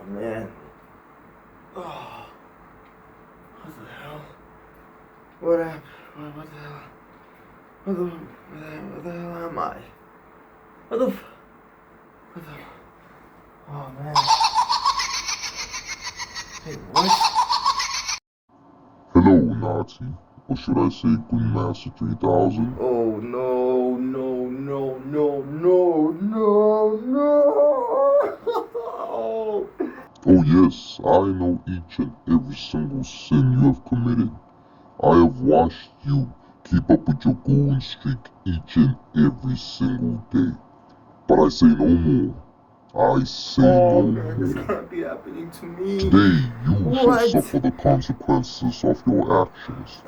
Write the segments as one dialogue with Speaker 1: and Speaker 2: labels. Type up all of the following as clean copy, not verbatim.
Speaker 1: man. Oh. What the hell? What happened? What the hell? What the hell am I? What the? Oh man. Hey, what?
Speaker 2: Hello, Nathi. Or should I say Master 3000?
Speaker 1: Oh no.
Speaker 2: Oh yes, I know each and every single sin you have committed. I have watched you keep up with your golden streak each and every single day. But I say no more. I say no
Speaker 1: man, this
Speaker 2: more.
Speaker 1: can't be happening to me.
Speaker 2: Today you shall
Speaker 1: What?
Speaker 2: suffer the consequences of your actions.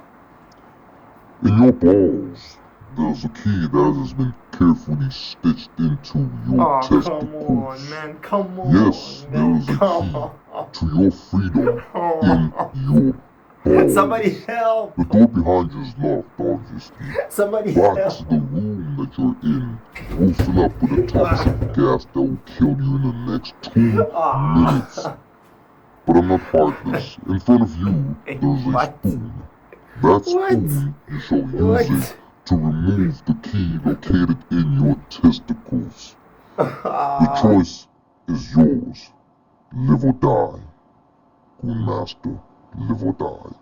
Speaker 2: In your balls, there's a key that has been carefully stitched into your testicles.
Speaker 1: Come on, man, come on.
Speaker 2: Yes, there is a key to your freedom in your balls.
Speaker 1: Somebody help!
Speaker 2: The door behind you is locked, obviously.
Speaker 1: Somebody
Speaker 2: But
Speaker 1: help!
Speaker 2: the room that you're in will fill up with a toxic gas that will kill you in the next 2 minutes. But I'm not heartless. In front of you, there's a spoon. That spoon, you shall use it to remove the key located in your testicles. The choice is yours. Live or die. Goon Master, live or die.